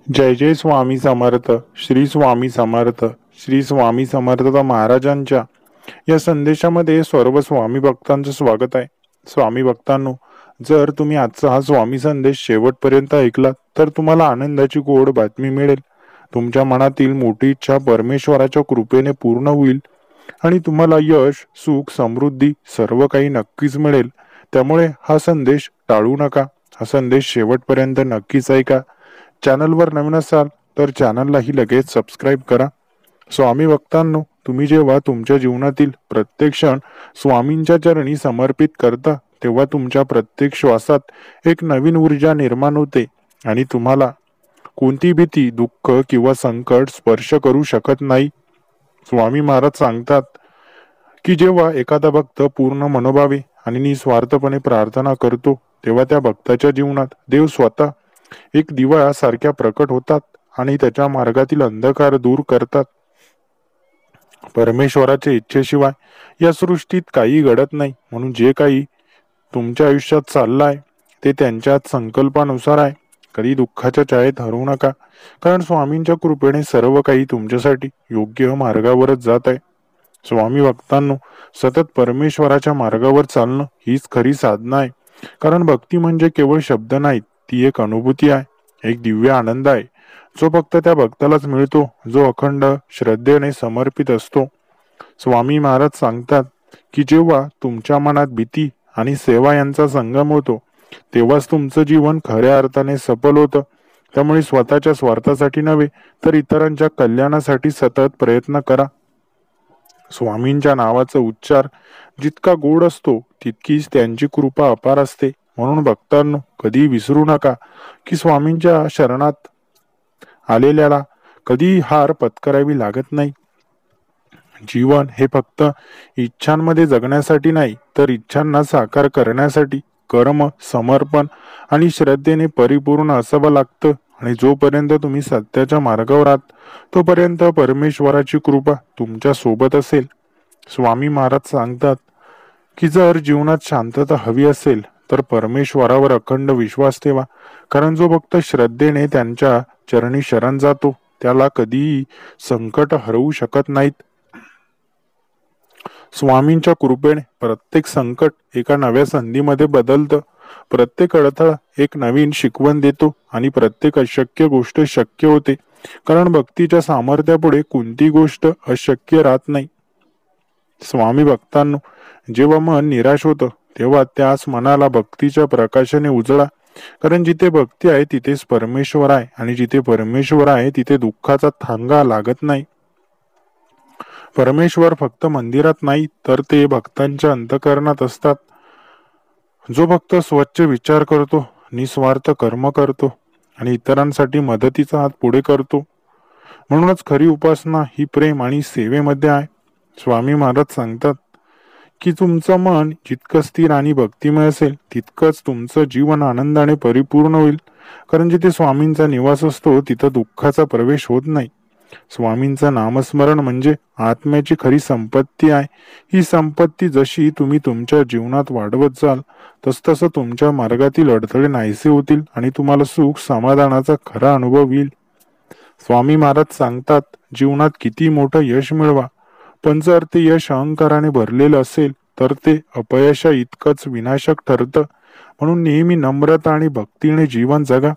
जय जय स्वामी समर्थ. श्री स्वामी समर्थ. श्री स्वामी समर्थ महाराजांच्या या संदेशामध्ये सर्व स्वामी भक्तांचं स्वागत आहे. स्वामी भक्तांनो, जर तुम्ही आजचा हा स्वामी संदेश शेवटपर्यंत ऐकलात तर तुम्हाला आनंदाची गोड बातमी मिळेल. तुमच्या मनातील मोठी इच्छा परमेश्वराच्या कृपेने पूर्ण होईल आणि तुम्हाला यश, सुख, समृद्धी सर्व काही नक्कीच मिळेल. त्यामुळे हा संदेश टाळू नका. हा संदेश शेवटपर्यंत नक्कीच ऐका. चॅनलवर नवीन असाल तर चॅनललाही लगेच सबस्क्राईब करा. स्वामी भक्तांनो, तुम्ही जेव्हा तुमच्या जीवनातील प्रत्येक क्षण स्वामींच्या चरणी समर्पित करता तेव्हा तुमच्या प्रत्येक श्वासात एक नवीन ऊर्जा निर्माण होते आणि तुम्हाला कोणती भीती, दुःख किंवा संकट स्पर्श करू शकत नाही. स्वामी महाराज सांगतात की जेव्हा एखादा भक्त पूर्ण मनोभावे आणि निस्वार्थपणे प्रार्थना करतो तेव्हा त्या भक्ताच्या जीवनात देव स्वतः एक दिवा सारख्या प्रकट होतात आणि त्याच्या मार्गातील अंधकार दूर करतात. परमेश्वराच्या इच्छेशिवाय या सृष्टीत काही घडत नाही. म्हणून जे काही तुमच्या आयुष्यात चाललंय ते त्यांच्या संकल्पानुसार आहे. कधी दुःखाच्या छायेत हरवू नका, कारण स्वामींच्या कृपेने सर्व काही तुमच्यासाठी योग्य मार्गावरच जात आहे. स्वामी भक्तांनो, सतत परमेश्वराच्या मार्गावर चालणं हीच खरी साधना आहे. कारण भक्ती म्हणजे केवळ शब्द नाहीत, ती एक अनुभूती आहे, एक दिव्य आनंद आहे, जो फक्त त्या भक्तालाच मिळतो जो अखंड श्रद्धेने समर्पित असतो. स्वामी महाराज सांगतात की जेव्हा तुमच्या मनात भीती आणि सेवा यांचा संगम होतो तेव्हाच तुमचं जीवन खऱ्या अर्थाने सफल होतं. त्यामुळे स्वतःच्या स्वार्थासाठी नव्हे तर इतरांच्या कल्याणासाठी सतत प्रयत्न करा. स्वामींच्या नावाचा उच्चार जितका गोड असतो तितकीच त्यांची कृपा अपार असते. म्हणून भक्तांनो, कधी विसरू नका की स्वामींच्या शरणात आलेल्याला कधी हार पत्करावी लागत नाही. जीवन हे फक्त इच्छांमध्ये जगण्यासाठी नाही तर इच्छांना साकार करण्यासाठी कर्म, समर्पण आणि श्रद्धेने परिपूर्ण असावं लागतं. आणि जोपर्यंत तुम्ही सत्याच्या मार्गावर आहात तोपर्यंत परमेश्वराची कृपा तुमच्या सोबत असेल. स्वामी महाराज सांगतात की जर जीवनात शांतता हवी असेल तर परमेश्वरावर अखंड विश्वास ठेवा. कारण जो भक्त श्रद्धेने त्यांच्या चरणी शरण जातो त्याला कधीही संकट हरवू शकत नाहीत. स्वामींच्या कृपेने प्रत्येक संकट एका नव्या संधीमध्ये बदलतं. प्रत्येक अडथळा एक नवीन शिकवण देतो आणि प्रत्येक अशक्य गोष्ट शक्य होते. कारण भक्तीच्या सामर्थ्यापुढे कोणती गोष्ट अशक्य राहत नाही. स्वामी भक्तांनो, जेव्हा मन निराश होतं तेव्हा त्याच मनाला भक्तीच्या प्रकाशाने उजळा. कारण जिथे भक्ती आहे तिथेच परमेश्वर आहे आणि जिथे परमेश्वर आहे तिथे दुःखाचा थांगा लागत नाही. परमेश्वर फक्त मंदिरात नाही तर ते भक्तांच्या अंतःकरणात असतात. जो भक्त स्वच्छ विचार करतो, निस्वार्थ कर्म करतो आणि इतरांसाठी मदतीचा हात पुढे करतो, म्हणूनच खरी उपासना ही प्रेम आणि सेवेमध्ये आहे. स्वामी महाराज सांगतात की तुमचं मन जितकं स्थिर आणि भक्तिमय असेल तितकंच तुमचं जीवन आनंदाने परिपूर्ण होईल. कारण जिथे स्वामींचा निवास असतो तिथं दुःखाचा प्रवेश होत नाही. स्वामींचं नामस्मरण म्हणजे आत्म्याची खरी संपत्ती आहे. ही संपत्ती जशी तुम्ही तुमच्या जीवनात वाढवत जाल तसतसं तुमच्या मार्गातील अडथळे नाहीसे होतील आणि तुम्हाला सुख समाधानाचा खरा अनुभव येईल. स्वामी महाराज सांगतात, जीवनात किती मोठं यश मिळवा, पण जर ते यश अहंकाराने भरलेलं असेल तर ते अपयशा इतकंच विनाशक ठरतं. म्हणून नेहमी नम्रता आणि भक्तीने जीवन जगा.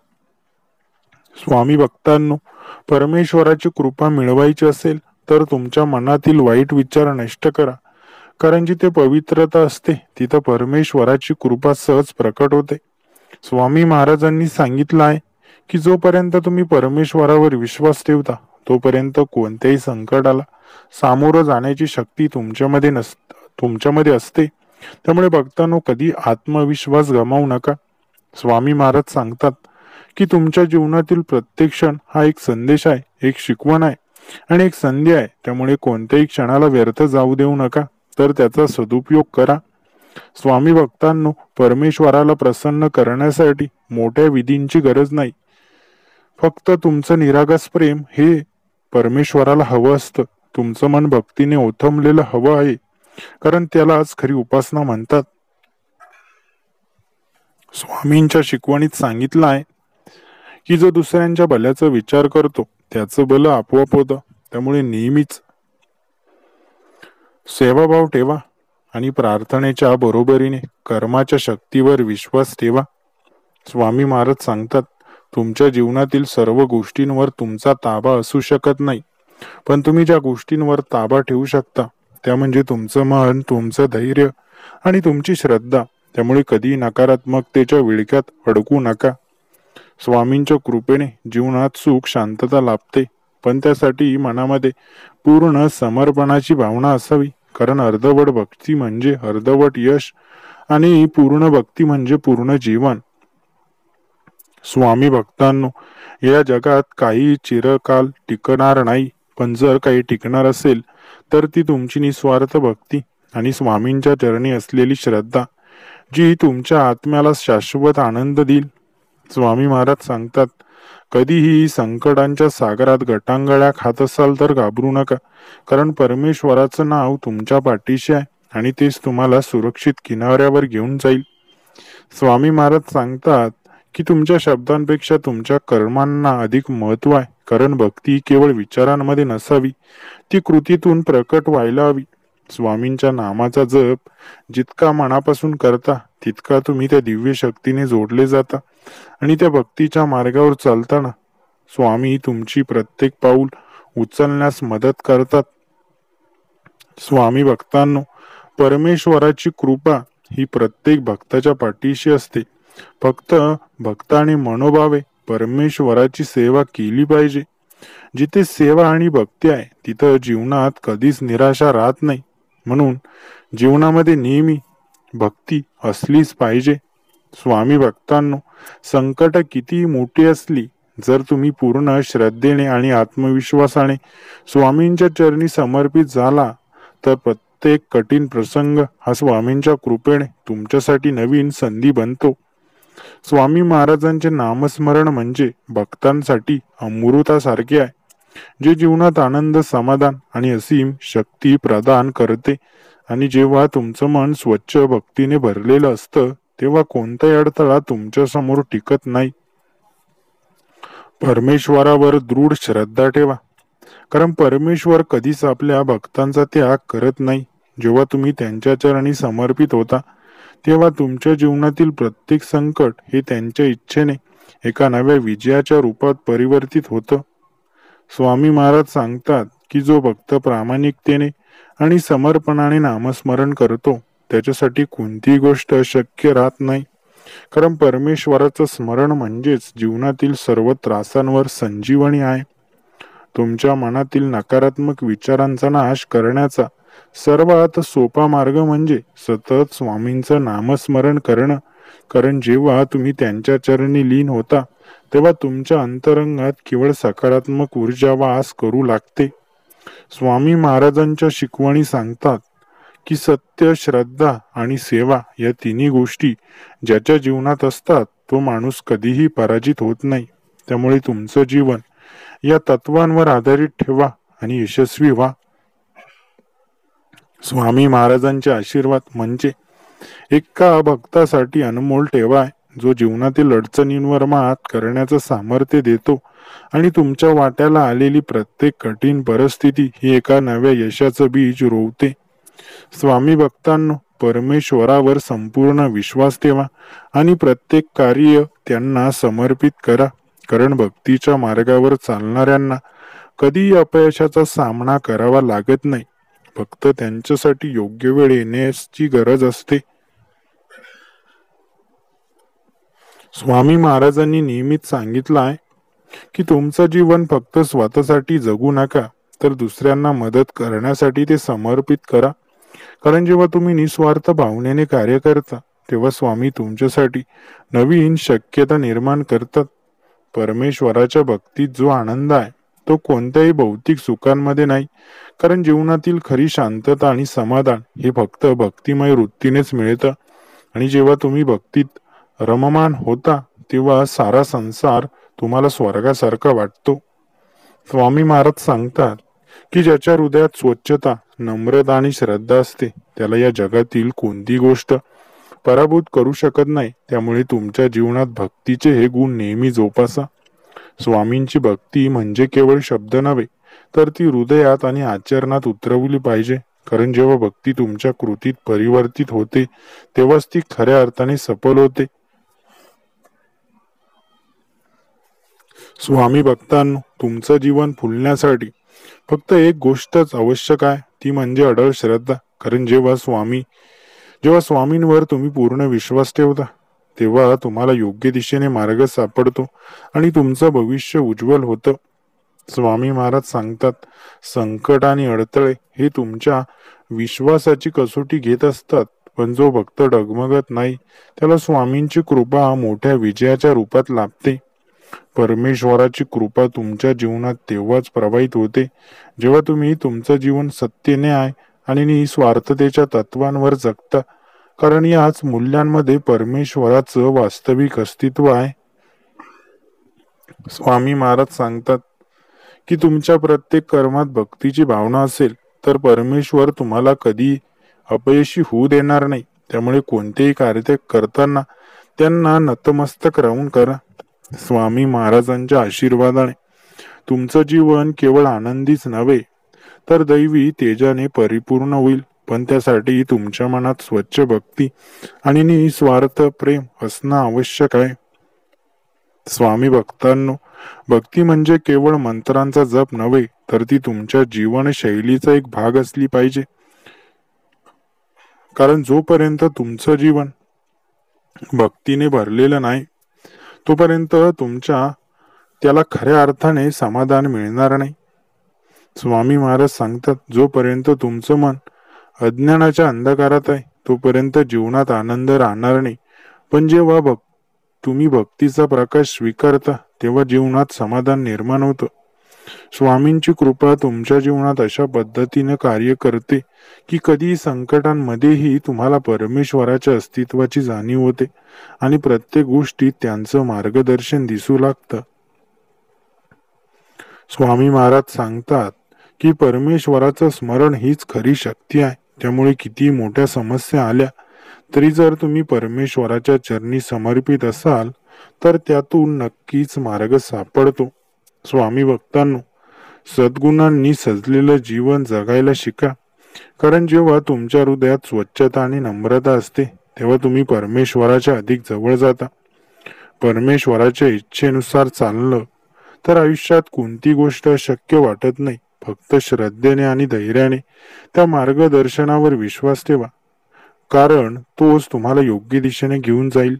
स्वामी भक्तांनो, परमेश्वराची कृपा मिळवायची असेल तर तुमच्या मनातील वाईट विचार नष्ट करा. कारण जिथे पवित्रता असते तिथं परमेश्वराची कृपा सहज प्रकट होते. स्वामी महाराजांनी सांगितलं आहे की जोपर्यंत तुम्ही परमेश्वरावर विश्वास ठेवता तोपर्यंत कोणत्याही संकटाला सामोरं जाण्याची शक्ती तुमच्यामध्ये असते. त्यामुळे भक्तांनो, कधी आत्मविश्वास गमावू नका. स्वामी महाराज सांगतात की तुमच्या जीवनातील प्रत्येक क्षण हा एक संदेश आहे, एक शिकवण आहे आणि एक संधी आहे. त्यामुळे कोणत्याही क्षणाला व्यर्थ जाऊ देऊ नका तर त्याचा सदुपयोग करा. स्वामी भक्तांनो, परमेश्वराला प्रसन्न करण्यासाठी मोठ्या विधींची गरज नाही. फक्त तुमचं निरागस प्रेम हे परमेश्वराला हवं असतं. तुमचं मन भक्तीने ओथंबलेलं हवं आहे, कारण त्यालाच खरी उपासना म्हणतात. स्वामींच्या शिकवणीत सांगितलं आहे की जो दुसऱ्यांच्या भल्याचा विचार करतो त्याचं बल आपोआप होतं. त्यामुळे नेहमीच सेवाभाव ठेवा आणि प्रार्थनेच्या बरोबरीने कर्माच्या शक्तीवर विश्वास ठेवा. स्वामी महाराज सांगतात, तुमच्या जीवनातील सर्व गोष्टींवर तुमचा ताबा असू शकत नाही, पण तुम्ही ज्या गोष्टींवर ताबा ठेवू शकता त्या म्हणजे तुमचं मन, तुमचं धैर्य आणि तुमची श्रद्धा. त्यामुळे कधी नकारात्मकतेच्या विळख्यात अडकू नका. स्वामींच्या कृपेने जीवनात सुख शांतता लाभते, पण त्यासाठी मनामध्ये पूर्ण समर्पणाची भावना असावी. कारण अर्धवट भक्ती म्हणजे अर्धवट यश आणि पूर्ण भक्ती म्हणजे पूर्ण जीवन. स्वामी भक्तांनो, या जगात काही चिरकाल टिकणार नाही, पण जर काही टिकणार असेल तर ती तुमची निस्वार्थ भक्ती आणि स्वामींच्या चरणी असलेली श्रद्धा, जी तुमच्या आत्म्याला शाश्वत आनंद देईल. स्वामी महाराज सांगतात, कधीही संकटांच्या सागरात गटांगळ्या खात असाल तर घाबरू नका, कारण परमेश्वराचं नाव तुमच्या पाठीशी आहे आणि तेच तुम्हाला सुरक्षित किनाऱ्यावर घेऊन जाईल. स्वामी महाराज सांगतात की तुमच्या शब्दांपेक्षा तुमच्या कर्मांना अधिक महत्व आहे, कारण भक्ती केवळ विचारांमध्ये नसावी, ती कृतीतून प्रकट व्हायला हवी. स्वामींच्या नामाचा जप जितका मनापासून करता तितका तुम्ही त्या दिव्य शक्तीने जोडले जाता आणि त्या भक्तीच्या मार्गावर चालताना स्वामी तुमची प्रत्येक पाऊल उचलण्यास मदत करतात. स्वामी भक्तांनो, परमेश्वराची कृपा ही प्रत्येक भक्ताच्या पाठीशी असते. फक्त भक्ताने मनोभावे परमेश्वराची सेवा केली पाहिजे. जिथे सेवा आणि भक्ती आहे तिथं जीवनात कधीच निराशा राहत नाही. म्हणून जीवनामध्ये नेहमी भक्ती असलीच पाहिजे. स्वामी भक्तांनो, संकट किती मोठी असली, जर तुम्ही पूर्ण श्रद्धेने आणि आत्मविश्वासाने स्वामींच्या चरणी समर्पित झाला तर प्रत्येक कठीण प्रसंग हा स्वामींच्या कृपेने तुमच्यासाठी नवीन संधी बनतो. स्वामी महाराजांचे नामस्मरण म्हणजे भक्तांसाठी अमृतासारखे आहे, जे जीवनात आनंद, समाधान आणि असीम शक्ती प्रदान करते. आणि जेव्हा तुमचं मन स्वच्छ भक्तीने भरलेलं असतं तेव्हा कोणताही अडथळा तुमच्या समोर टिकत नाही. परमेश्वरावर दृढ श्रद्धा ठेवा, कारण परमेश्वर कधीच आपल्या भक्तांचा त्याग करत नाही. जेव्हा तुम्ही त्यांच्या चरणी समर्पित होता तेव्हा तुमच्या जीवनातील प्रत्येक संकट हे त्यांच्या इच्छेने एका नव्या विजयाच्या रूपात परिवर्तित होतं. स्वामी महाराज सांगतात की जो भक्त प्रामाणिकतेने आणि समर्पणाने नामस्मरण करतो त्याच्यासाठी कोणतीही गोष्ट अशक्य राहत नाही, कारण परमेश्वराचं स्मरण म्हणजेच जीवनातील सर्व त्रासांवर संजीवनी आहे. तुमच्या मनातील नकारात्मक विचारांचा नाश करण्याचा सर्वात सोपा मार्ग म्हणजे सतत स्वामींचं नामस्मरण करणं. कारण जेव्हा तुम्ही त्यांच्या चरणी लीन होता तेव्हा तुमच्या अंतरंगात केवळ सकारात्मक ऊर्जा वास करू लागते. स्वामी महाराजांच्या शिकवणी सांगतात की सत्य, श्रद्धा आणि सेवा या तिन्ही गोष्टी ज्याच्या जीवनात असतात तो माणूस कधीही पराजित होत नाही. त्यामुळे तुमचं जीवन या तत्वांवर आधारित ठेवा आणि यशस्वी व्हा. स्वामी महाराजांचे आशीर्वाद म्हणजे एका भक्तासाठी अनमोल ठेवा आहे, जो जीवनातील अडचणींवर मात करण्याचं सामर्थ्य देतो आणि तुमच्या वाट्याला आलेली प्रत्येक कठीण परिस्थिती ही एका नव्या यशाचं बीज रोवते. स्वामी भक्तांनो, परमेश्वरावर संपूर्ण विश्वास ठेवा आणि प्रत्येक कार्य त्यांना समर्पित करा, कारण भक्तीच्या मार्गावर चालणाऱ्यांना कधीही अपयशाचा सामना करावा लागत नाही. फक्त त्यांच्यासाठी योग्य वेळ येण्याची गरज असते. स्वामी महाराजांनी नेहमीच सांगितलं आहे की तुमचं जीवन फक्त स्वतःसाठी जगू नका, तर दुसऱ्यांना मदत करण्यासाठी ते समर्पित करा. कारण जेव्हा तुम्ही निस्वार्थ भावनेने कार्य करता तेव्हा स्वामी तुमच्यासाठी नवीन शक्यता निर्माण करतात. परमेश्वराच्या भक्तीत जो आनंद आहे तो कोणत्याही भौतिक सुखांमध्ये नाही, कारण जीवनातील खरी शांतता आणि समाधान हे फक्त भक्तिमय वृत्तीनेच मिळतं. आणि जेव्हा तुम्ही भक्तीत रममान होता तेव्हा सारा संसार तुम्हाला स्वर्गासारखा वाटतो. स्वामी महाराज सांगतात की ज्याच्या हृदयात स्वच्छता, नम्रता आणि श्रद्धा असते त्याला या जगातील कोणती गोष्ट पराभूत करू शकत नाही. त्यामुळे तुमच्या जीवनात भक्तीचे हे गुण नेहमी जोपासा. स्वामींची भक्ती म्हणजे केवळ शब्द नव्हे, तर ती हृदयात आणि आचरणात उतरवली पाहिजे. कारण जेव्हा भक्ती तुमच्या कृतीत परिवर्तित होते, तेव्हाच ती खऱ्या अर्थाने सफल होते. स्वामी भक्तांनो, तुमचं जीवन फुलण्यासाठी फक्त एक गोष्टच आवश्यक आहे, ती म्हणजे अढळ श्रद्धा. कारण जेव्हा स्वामींवर तुम्ही पूर्ण विश्वास ठेवता, तेव्हा तुम्हाला योग्य दिशेने मार्ग सापडतो आणि तुमचं भविष्य उज्ज्वल होतं. स्वामी महाराज सांगतात, संकट आणि अडथळे हे तुमच्या विश्वासाची कसोटी घेत असतात, पण जो भक्त डगमगत नाही त्याला स्वामींची कृपा मोठ्या विजयाच्या रूपात लाभते. परमेश्वराची कृपा तुमच्या जीवनात तेव्हाच प्रवाहित होते जेव्हा तुम्ही तुमचं जीवन सत्य, न्याय आणि निस्वार्थतेच्या तत्वांवर जगता. कारण याच मूल्यांमध्ये परमेश्वराचं वास्तविक अस्तित्व आहे. स्वामी महाराज सांगतात की तुमच्या प्रत्येक कर्मात भक्तीची भावना असेल तर परमेश्वर तुम्हाला कधी अपयशी होऊ देणार नाही. त्यामुळे कोणतेही कार्य करताना त्यांना नतमस्तक राहून करा. स्वामी महाराजांच्या आशीर्वादाने तुमचं जीवन केवळ आनंदीच नव्हे तर दैवी तेजाने परिपूर्ण होईल. पण त्यासाठी तुमच्या मनात स्वच्छ भक्ती आणि निस्वार्थ प्रेम असणं आवश्यक आहे. स्वामी भक्तांनो, भक्ती म्हणजे केवळ मंत्रांचा जप नव्हे, तर ती तुमच्या जीवनशैलीचा एक भाग असली पाहिजे. कारण जोपर्यंत तुमचं जीवन भक्तीने भरलेलं नाही, तोपर्यंत त्याला खऱ्या अर्थाने समाधान मिळणार नाही. स्वामी महाराज सांगतात, जोपर्यंत तुमचं मन अज्ञानाच्या अंधकारात आहे, तोपर्यंत जीवनात आनंद राहणार नाही. पण जेव्हा तुम्ही भक्तीचा प्रकाश स्वीकारता, तेव्हा जीवनात समाधान निर्माण होतं. स्वामींची कृपा तुमच्या जीवनात अशा पद्धतीने कार्य करते की कधी संकटांमध्येही तुम्हाला परमेश्वराच्या अस्तित्वाची जाणीव होते आणि प्रत्येक गोष्टीत त्यांचं मार्गदर्शन दिसू लागतं. स्वामी महाराज सांगतात की परमेश्वराचं स्मरण हीच खरी शक्ती आहे. त्यामुळे किती मोठ्या समस्या आल्या तरी जर तुम्ही परमेश्वराच्या चरणी समर्पित असाल तर त्यातून नक्कीच मार्ग सापडतो. स्वामी भक्तांनो, सद्गुणांनी सजलेलं जीवन जगायला शिका. कारण जेव्हा तुमच्या हृदयात स्वच्छता आणि नम्रता असते, तेव्हा तुम्ही परमेश्वराच्या अधिक जवळ जाता. परमेश्वराच्या इच्छेनुसार चाललं तर आयुष्यात कोणती गोष्ट अशक्य वाटत नाही. फक्त श्रद्धेने आणि धैर्याने त्या मार्गदर्शनावर विश्वास ठेवा, कारण तोच तुम्हाला योग्य दिशेने घेऊन जाईल.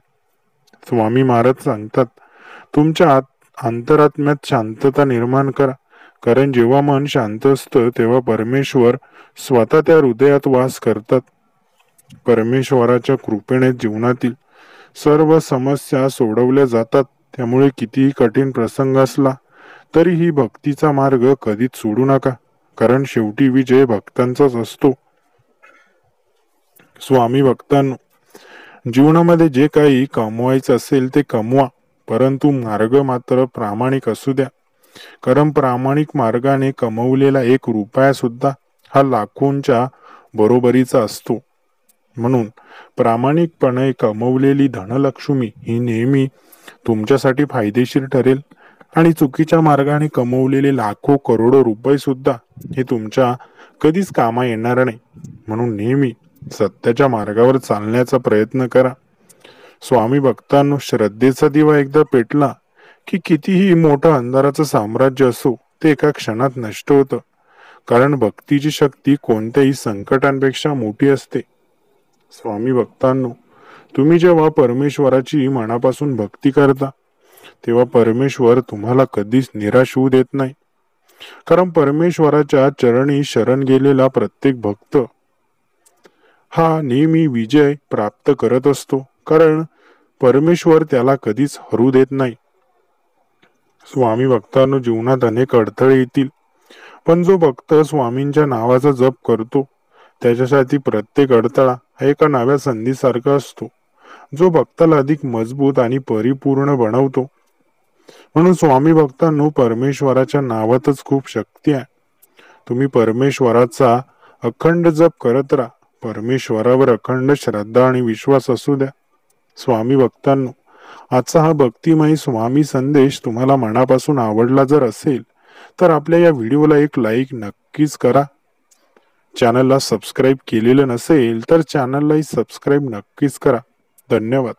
स्वामी महाराज सांगतात, तुमच्या अंतरात्म्यात शांतता निर्माण करा. कारण जेव्हा मन शांत असतं तेव्हा परमेश्वर स्वतः त्या हृदयात वास करतात. परमेश्वराच्या कृपेने जीवनातील सर्व समस्या सोडवल्या जातात. त्यामुळे कितीही कठीण प्रसंग असला तरीही भक्तीचा मार्ग कधीच सोडू नका, कारण शेवटी विजय भक्तांचाच असतो. स्वामी भक्तांनो, जीवनामध्ये जे काही कमवायचं असेल ते कमवा, परंतु मार्ग मात्र प्रामाणिक असू द्या. कारण प्रामाणिक मार्गाने कमवलेला एक रुपया सुद्धा हा लाखोंच्या बरोबरीचा असतो. म्हणून प्रामाणिकपणे कमवलेली धनलक्ष्मी ही नेहमी तुमच्यासाठी फायदेशीर ठरेल आणि चुकीच्या मार्गाने कमवलेले लाखो करोडो रुपये सुद्धा हे तुमच्या कधीच कामा येणार नाही. म्हणून नेहमी सत्याच्या मार्गावर चालण्याचा प्रयत्न करा. स्वामी भक्तांनो, श्रद्धेचा दिवा एकदा पेटला की कितीही मोठं अंधाराचं साम्राज्य असो ते एका क्षणात नष्ट होतं. कारण भक्तीची शक्ती कोणत्याही संकटांपेक्षा मोठी असते. स्वामी भक्तांनो, तुम्ही जेव्हा परमेश्वराची मनापासून भक्ती करता तेव्हा परमेश्वर तुम्हाला कधीच निराश होऊ देत नाही. कारण परमेश्वराच्या चरणी शरण गेलेला प्रत्येक भक्त हा नेहमी विजय प्राप्त करत असतो. कारण परमेश्वर त्याला कधीच हरू देत नाही. स्वामी भक्तांनो, जीवनात अनेक अडथळे येतील, पण जो भक्त स्वामींच्या नावाचा जप करतो त्याच्यासाठी प्रत्येक अडथळा हा एका नव्या संधीसारखा असतो, जो भक्ताला अधिक मजबूत आणि परिपूर्ण बनवतो. म्हणून स्वामी भक्तांनो, परमेश्वराच्या नावातच खूप शक्ती आहे. तुम्ही परमेश्वराचा अखंड जप करत राहा. परमेश्वरावर अखंड श्रद्धा आणि विश्वास असू द्या. स्वामी भक्तांनो, आजचा हा भक्तिमय स्वामी संदेश तुम्हाला मनापासून आवडला जर असेल तर आपल्या या व्हिडिओला एक लाईक नक्कीच करा. चॅनलला सबस्क्राईब केलेलं नसेल तर चॅनललाही सबस्क्राईब नक्कीच करा. धन्यवाद.